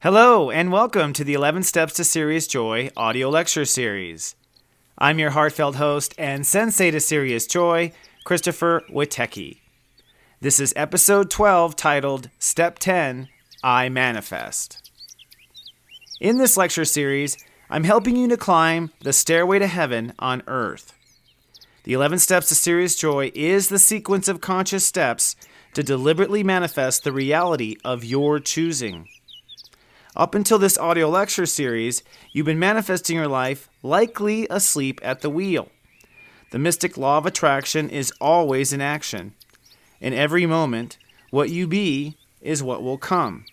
Hello, and welcome to the 11 Steps to Sirius JoY audio lecture series. I'm your heartfelt host and Sensei to Sirius JoY, Christopher Witecki. This is episode 12 titled Step 10, I Manifest. In this lecture series, I'm helping you to climb the stairway to heaven on earth. The 11 Steps to Sirius JoY is the sequence of conscious steps to deliberately manifest the reality of your choosing. Up until this audio lecture series, you've been manifesting your life likely asleep at the wheel. The mystic law of attraction is always in action. In every moment, what you be is what will come.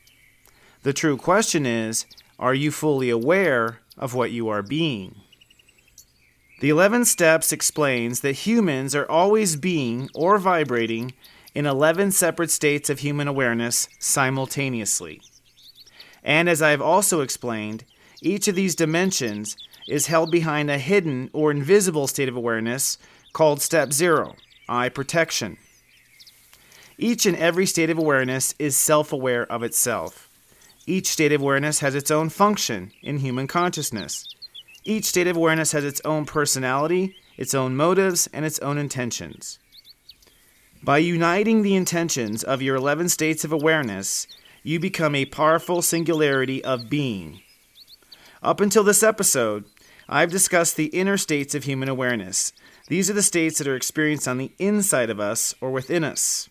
The true question is, are you fully aware of what you are being? The 11 Steps explains that humans are always being or vibrating in 11 separate states of human awareness simultaneously. And as I have also explained, each of these dimensions is held behind a hidden or invisible state of awareness called Step 0, I Protection. Each and every state of awareness is self-aware of itself. Each state of awareness has its own function in human consciousness. Each state of awareness has its own personality, its own motives, and its own intentions. By uniting the intentions of your 11 states of awareness, you become a powerful singularity of being. Up until this episode, I've discussed the inner states of human awareness. These are the states that are experienced on the inside of us or within us.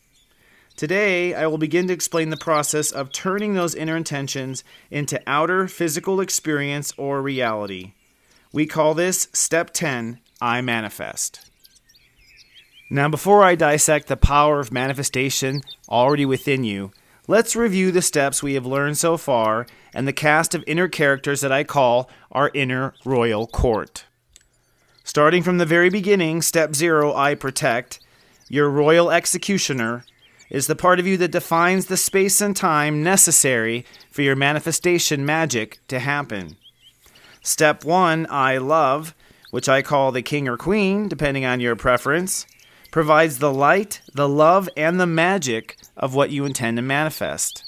Today, I will begin to explain the process of turning those inner intentions into outer physical experience or reality. We call this Step 10, I Manifest. Now, before I dissect the power of manifestation already within you, let's review the steps we have learned so far and the cast of inner characters that I call our inner royal court. Starting from the very beginning, Step 0, I Protect, your royal executioner, is the part of you that defines the space and time necessary for your manifestation magic to happen. Step 1, I Love, which I call the king or queen, depending on your preference, provides the light, the love, and the magic of what you intend to manifest.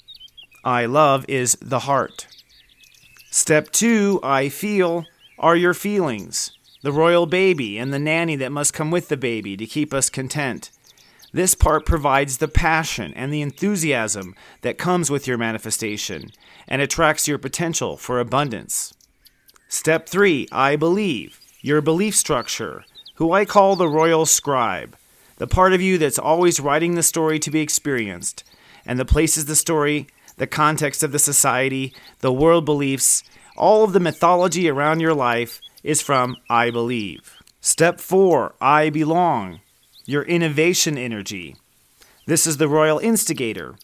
I Love is the heart. Step 2, I Feel, are your feelings, the royal baby and the nanny that must come with the baby to keep us content. This part provides the passion and the enthusiasm that comes with your manifestation and attracts your potential for abundance. Step 3, I Believe, your belief structure, who I call the royal scribe, the part of you that's always writing the story to be experienced, and the places the story, the context of the society, the world beliefs, all of the mythology around your life is from I Believe. Step 4, I Belong, your innovation energy. This is the royal instigator,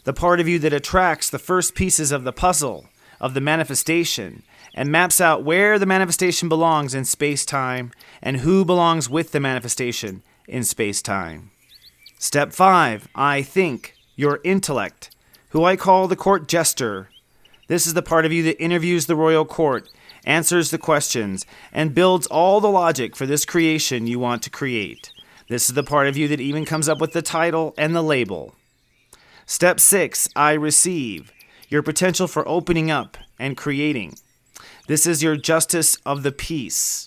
the part of you that attracts the first pieces of the puzzle of the manifestation and maps out where the manifestation belongs in space-time and who belongs with the manifestation in space-time. Step 5, I Think, your intellect, who I call the court jester. This is the part of you that interviews the royal court, answers the questions, and builds all the logic for this creation you want to create. This is the part of you that even comes up with the title and the label. Step 6, I Receive, your potential for opening up and creating. This is your justice of the peace.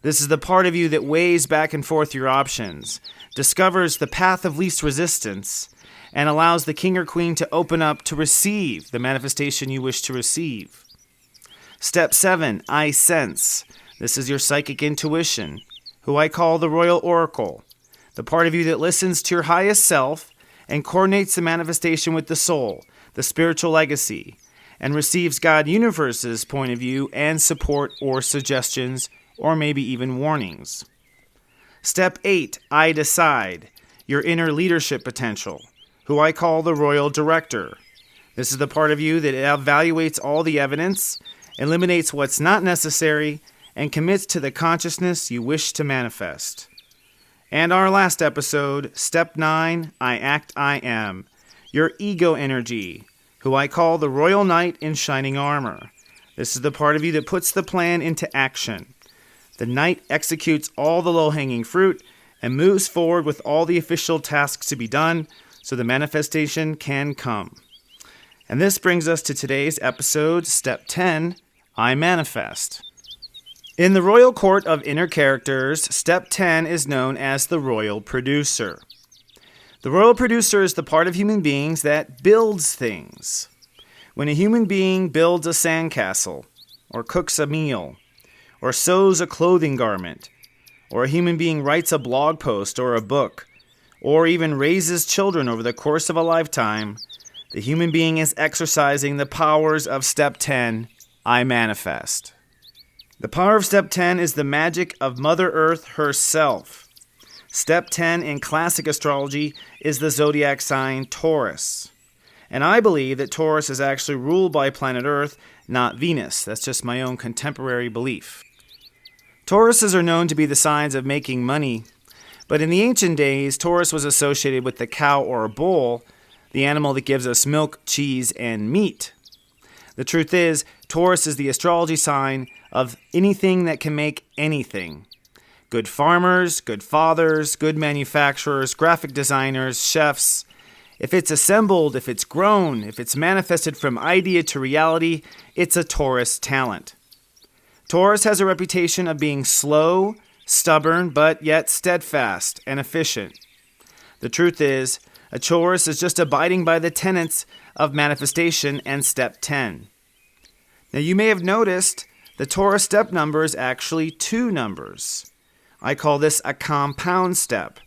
This is the part of you that weighs back and forth your options, discovers the path of least resistance, and allows the king or queen to open up to receive the manifestation you wish to receive. Step 7, I Sense. This is your psychic intuition, who I call the royal oracle, the part of you that listens to your highest self and coordinates the manifestation with the soul, the spiritual legacy, and receives God Universe's point of view and support or suggestions or maybe even warnings. Step 8, I Decide, your inner leadership potential, who I call the royal director. This is the part of you that evaluates all the evidence, eliminates what's not necessary, and commits to the consciousness you wish to manifest. And our last episode, Step 9, I Act I Am, your ego energy, who I call the royal knight in shining armor. This is the part of you that puts the plan into action. The knight executes all the low-hanging fruit and moves forward with all the official tasks to be done so the manifestation can come. And this brings us to today's episode, Step 10, I Manifest. In the Royal Court of Inner Characters, Step 10 is known as the Royal Producer. The Royal Producer is the part of human beings that builds things. When a human being builds a sandcastle, or cooks a meal, or sews a clothing garment, or a human being writes a blog post or a book, or even raises children over the course of a lifetime, the human being is exercising the powers of Step 10, I Manifest. The power of Step 10 is the magic of Mother Earth herself. Step 10 in classic astrology is the zodiac sign Taurus. And I believe that Taurus is actually ruled by planet Earth, not Venus. That's just my own contemporary belief. Tauruses are known to be the signs of making money, but in the ancient days, Taurus was associated with the cow or bull, the animal that gives us milk, cheese, and meat. The truth is, Taurus is the astrology sign of anything that can make anything. Good farmers, good fathers, good manufacturers, graphic designers, chefs. If it's assembled, if it's grown, if it's manifested from idea to reality, it's a Taurus talent. Taurus has a reputation of being slow, stubborn, but yet steadfast and efficient. The truth is, a Taurus is just abiding by the tenets of manifestation and Step 10. Now you may have noticed the Taurus step number is actually 2 numbers. I call this a compound step.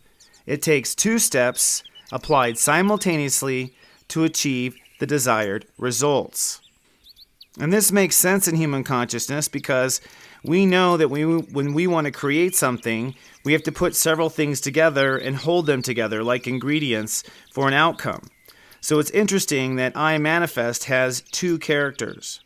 It takes 2 steps applied simultaneously to achieve the desired results. And this makes sense in human consciousness because we know that when we want to create something, we have to put several things together and hold them together like ingredients for an outcome. So it's interesting that I Manifest has 2 characters.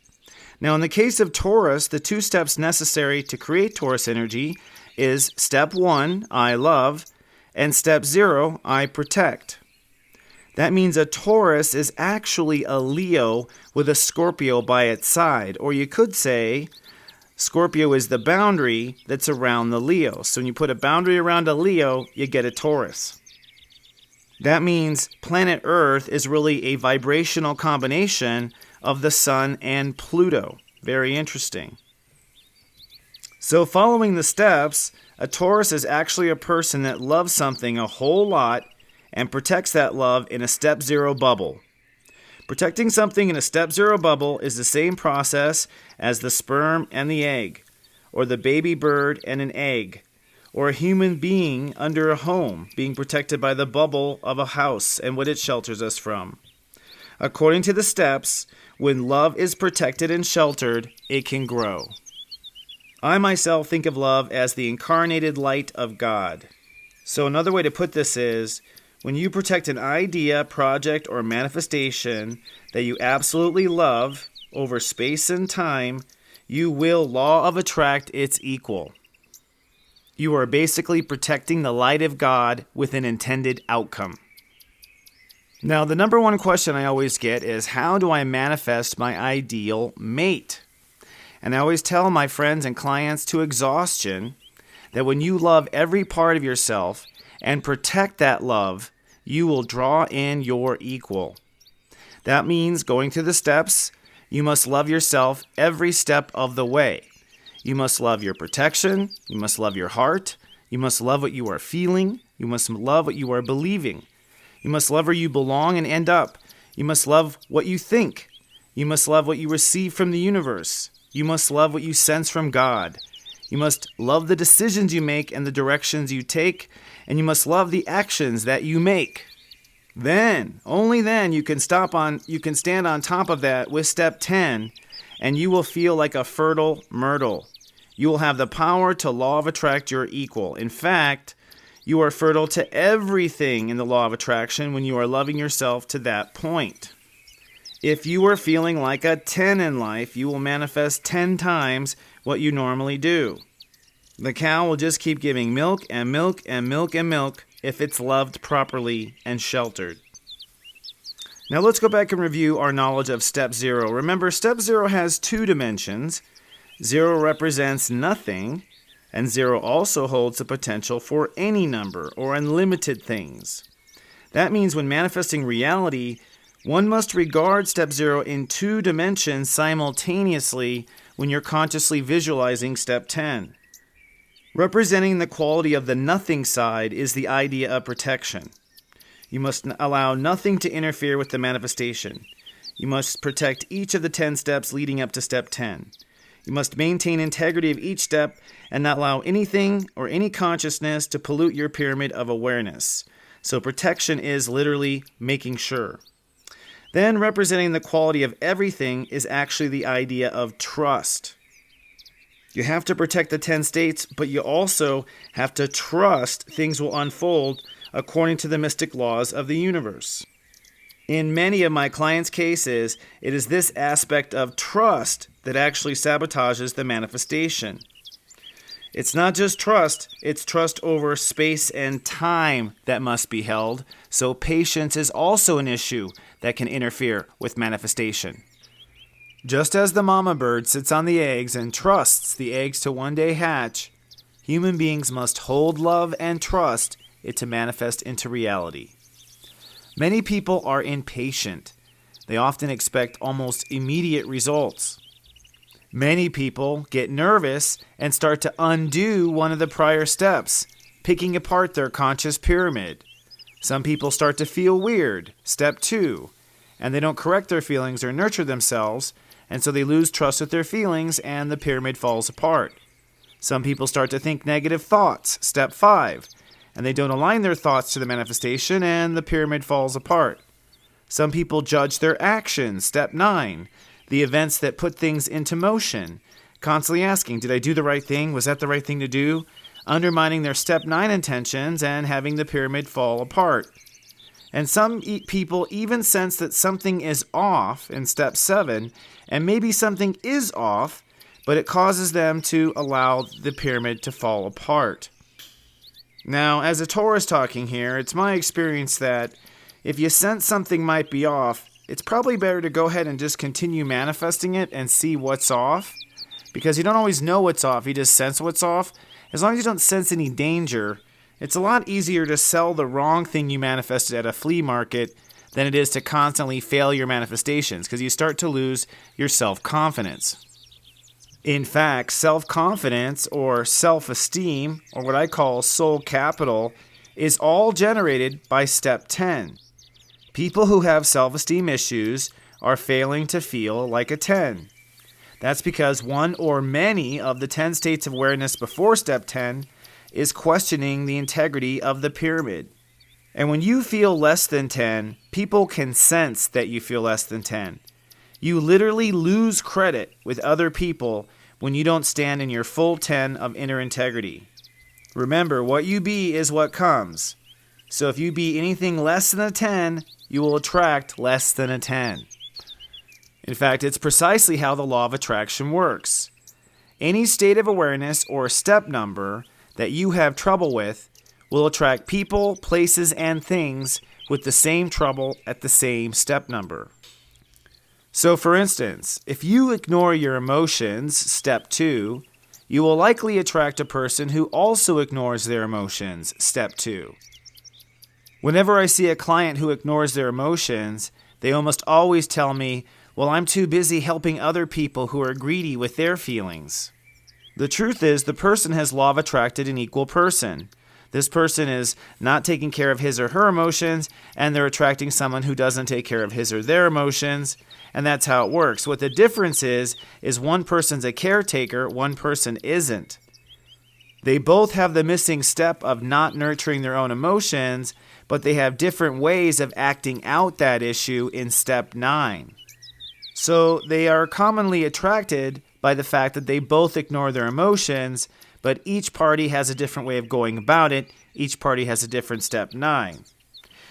Now in the case of Taurus, the 2 steps necessary to create Taurus energy is Step 1, I Love, and Step 0, I Protect. That means a Taurus is actually a Leo with a Scorpio by its side. Or you could say Scorpio is the boundary that's around the Leo. So when you put a boundary around a Leo, you get a Taurus. That means planet Earth is really a vibrational combination of the Sun and Pluto. Very interesting. So following the steps, a Taurus is actually a person that loves something a whole lot and protects that love in a Step 0 bubble. Protecting something in a Step 0 bubble is the same process as the sperm and the egg, or the baby bird and an egg, or a human being under a home being protected by the bubble of a house and what it shelters us from. According to the steps, when love is protected and sheltered, it can grow. I myself think of love as the incarnated light of God. So another way to put this is, when you protect an idea, project, or manifestation that you absolutely love over space and time, you will law of attract its equal. You are basically protecting the light of God with an intended outcome. Now, the number one question I always get is, how do I manifest my ideal mate? And I always tell my friends and clients to exhaustion that when you love every part of yourself and protect that love, you will draw in your equal. That means going through the steps, you must love yourself every step of the way. You must love your protection. You must love your heart. You must love what you are feeling. You must love what you are believing. You must love where you belong and end up. You must love what you think. You must love what you receive from the universe. You must love what you sense from God. You must love the decisions you make and the directions you take, and you must love the actions that you make. Then, only then, you can stand on top of that with Step 10, and you will feel like a fertile myrtle. You will have the power to law of attract your equal. In fact, you are fertile to everything in the law of attraction when you are loving yourself to that point. If you are feeling like a 10 in life, you will manifest 10 times what you normally do. The cow will just keep giving milk and milk and milk and milk if it's loved properly and sheltered. Now let's go back and review our knowledge of Step 0. Remember, Step 0 has 2 dimensions. 0 represents nothing, and 0 also holds the potential for any number or unlimited things. That means when manifesting reality, One must regard step 0 in 2 dimensions simultaneously when you're consciously visualizing step 10. Representing the quality of the nothing side is the idea of protection. You must allow nothing to interfere with the manifestation. You must protect each of the 10 steps leading up to step 10. You must maintain integrity of each step and not allow anything or any consciousness to pollute your pyramid of awareness. So protection is literally making sure. Then representing the quality of everything is actually the idea of trust. You have to protect the 10 states, but you also have to trust things will unfold according to the mystic laws of the universe. In many of my clients' cases, it is this aspect of trust that actually sabotages the manifestation. It's not just trust, it's trust over space and time that must be held, so patience is also an issue that can interfere with manifestation. Just as the mama bird sits on the eggs and trusts the eggs to one day hatch, human beings must hold love and trust it to manifest into reality. Many people are impatient. They often expect almost immediate results. Many people get nervous and start to undo one of the prior steps, picking apart their conscious pyramid. Some people start to feel weird, step 2, and they don't correct their feelings or nurture themselves, and so they lose trust with their feelings and the pyramid falls apart. Some people start to think negative thoughts, step 5, and they don't align their thoughts to the manifestation and the pyramid falls apart. Some people judge their actions, step 9, the events that put things into motion, constantly asking, did I do the right thing? Was that the right thing to do? Undermining their step 9 intentions and having the pyramid fall apart. And some people even sense that something is off in step 7, and maybe something is off, but it causes them to allow the pyramid to fall apart. Now, as a Taurus talking here, it's my experience that if you sense something might be off, it's probably better to go ahead and just continue manifesting it and see what's off, because you don't always know what's off, you just sense what's off. As long as you don't sense any danger, it's a lot easier to sell the wrong thing you manifested at a flea market than it is to constantly fail your manifestations, because you start to lose your self-confidence. In fact, self-confidence or self-esteem, or what I call soul capital, is all generated by step 10. People who have self-esteem issues are failing to feel like a 10. That's because one or many of the 10 states of awareness before step 10 is questioning the integrity of the pyramid. And when you feel less than 10, people can sense that you feel less than 10. You literally lose credit with other people when you don't stand in your full 10 of inner integrity. Remember, what you be is what comes. So if you be anything less than a 10, you will attract less than a 10. In fact, it's precisely how the law of attraction works. Any state of awareness or step number that you have trouble with will attract people, places, and things with the same trouble at the same step number. So for instance, if you ignore your emotions, step 2, you will likely attract a person who also ignores their emotions, step 2. Whenever I see a client who ignores their emotions, they almost always tell me, well, I'm too busy helping other people who are greedy with their feelings. The truth is, the person has law of attracted an equal person. This person is not taking care of his or her emotions, and they're attracting someone who doesn't take care of his or their emotions, and that's how it works. What the difference is one person's a caretaker, one person isn't. They both have the missing step of not nurturing their own emotions, but they have different ways of acting out that issue in step 9. So they are commonly attracted by the fact that they both ignore their emotions, but each party has a different way of going about it. Each party has a different step 9.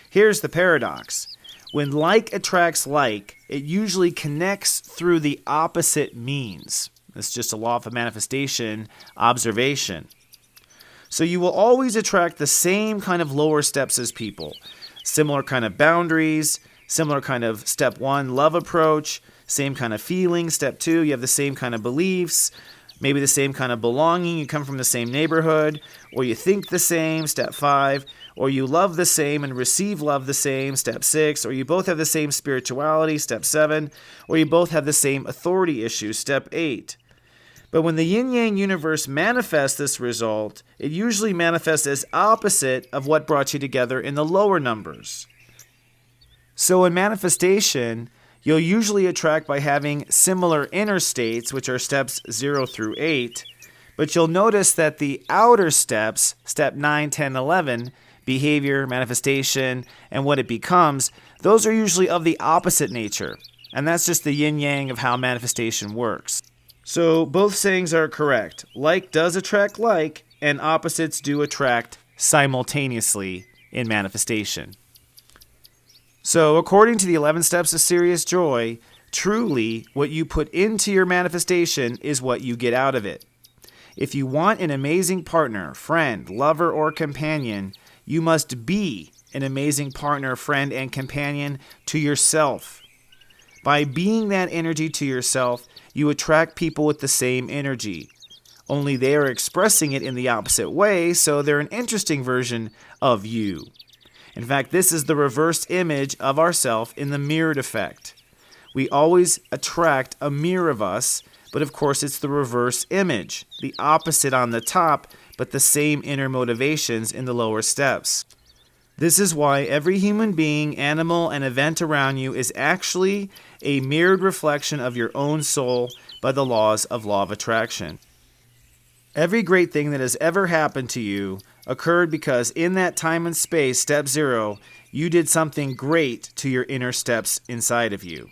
Here's the paradox. When like attracts like, it usually connects through the opposite means. It's just a law of manifestation observation. So you will always attract the same kind of lower steps as people. Similar kind of boundaries, similar kind of step 1 love approach, same kind of feelings. Step 2, you have the same kind of beliefs, maybe the same kind of belonging, you come from the same neighborhood, or you think the same, step 5, or you love the same and receive love the same, step 6, or you both have the same spirituality, step 7, or you both have the same authority issues, step 8. But when the yin-yang universe manifests this result, it usually manifests as opposite of what brought you together in the lower numbers. So in manifestation, you'll usually attract by having similar inner states, which are steps 0 through 8, but you'll notice that the outer steps, step 9, 10, 11, behavior, manifestation, and what it becomes, those are usually of the opposite nature. And that's just the yin-yang of how manifestation works. So both sayings are correct. Like does attract like, and opposites do attract simultaneously in manifestation. So according to the 11 steps of Sirius JoY, truly what you put into your manifestation is what you get out of it. If you want an amazing partner, friend, lover, or companion, you must be an amazing partner, friend, and companion to yourself. By being that energy to yourself, you attract people with the same energy. Only they are expressing it in the opposite way, so they're an interesting version of you. In fact, this is the reversed image of ourself in the mirrored effect. We always attract a mirror of us, but of course it's the reverse image, the opposite on the top, but the same inner motivations in the lower steps. This is why every human being, animal, and event around you is actually a mirrored reflection of your own soul by the law of attraction. Every great thing that has ever happened to you occurred because in that time and space, step 0, you did something great to your inner steps inside of you.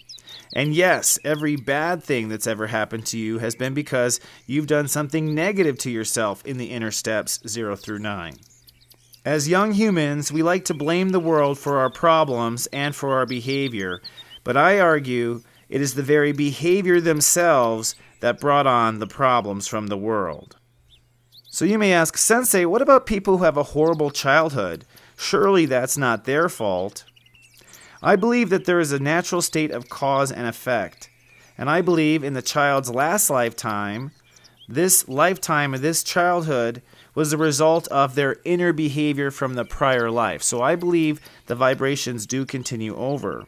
And yes, every bad thing that's ever happened to you has been because you've done something negative to yourself in the inner steps 0 through 9. As young humans, we like to blame the world for our problems and for our behavior, but I argue it is the very behavior themselves that brought on the problems from the world. So you may ask, Sensei, what about people who have a horrible childhood? Surely that's not their fault. I believe that there is a natural state of cause and effect, and I believe in the child's last lifetime, this lifetime of this childhood was the result of their inner behavior from the prior life. So I believe the vibrations do continue over.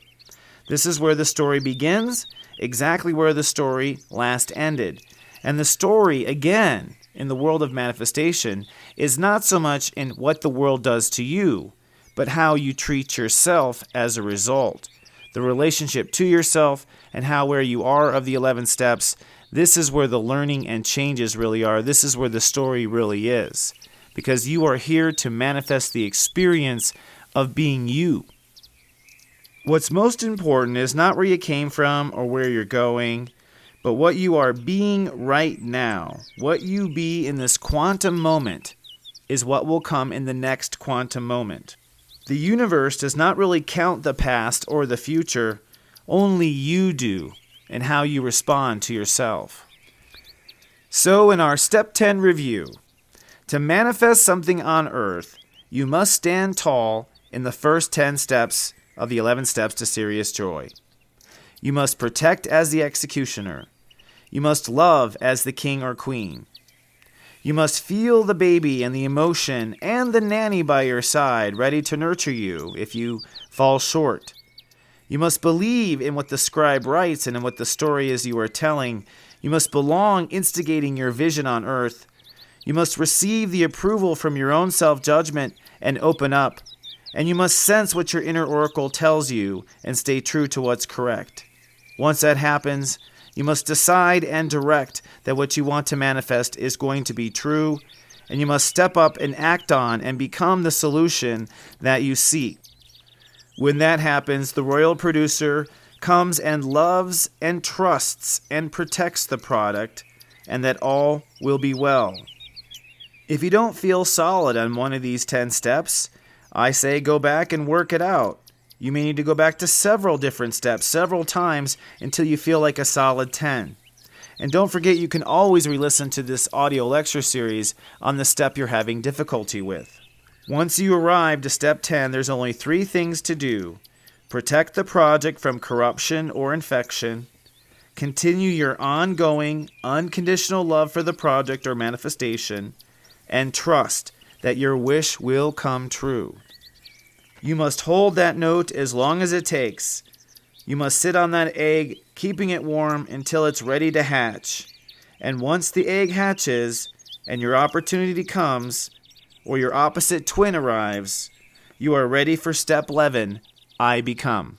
This is where the story begins, exactly where the story last ended. And the story, again, in the world of manifestation, is not so much in what the world does to you, but how you treat yourself as a result. The relationship to yourself and how where you are of the 11 steps, this is where the learning and changes really are. This is where the story really is. Because you are here to manifest the experience of being you. What's most important is not where you came from or where you're going, but what you are being right now. What you be in this quantum moment is what will come in the next quantum moment. The universe does not really count the past or the future, only you do, and how you respond to yourself. So in our Step 10 review, to manifest something on earth, you must stand tall in the first 10 steps of the 11 steps to Sirius JoY. You must protect as the executioner. You must love as the king or queen. You must feel the baby and the emotion and the nanny by your side, ready to nurture you if you fall short. You must believe in what the scribe writes and in what the story is you are telling. You must belong, instigating your vision on earth. You must receive the approval from your own self-judgment and open up. And you must sense what your inner oracle tells you and stay true to what's correct. Once that happens, you must decide and direct that what you want to manifest is going to be true, and you must step up and act on and become the solution that you seek. When that happens, the royal producer comes and loves and trusts and protects the product, and that all will be well. If you don't feel solid on one of these 10 steps, I say go back and work it out. You may need to go back to several different steps, several times, until you feel like a solid 10. And don't forget, you can always re-listen to this audio lecture series on the step you're having difficulty with. Once you arrive to step 10, there's only 3 things to do. Protect the project from corruption or infection, Continue your ongoing, unconditional love for the project or manifestation, and trust that your wish will come true. You must hold that note as long as it takes. You must sit on that egg, keeping it warm until it's ready to hatch. And once the egg hatches and your opportunity comes, or your opposite twin arrives, you are ready for step 11, I become.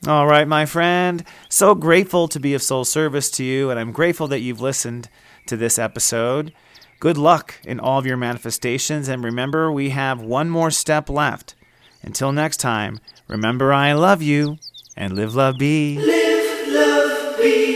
All right, my friend. So grateful to be of soul service to you, and I'm grateful that you've listened to this episode. Good luck in all of your manifestations, and remember, we have one more step left. Until next time, remember I love you, and live, love, be. Live, love, be.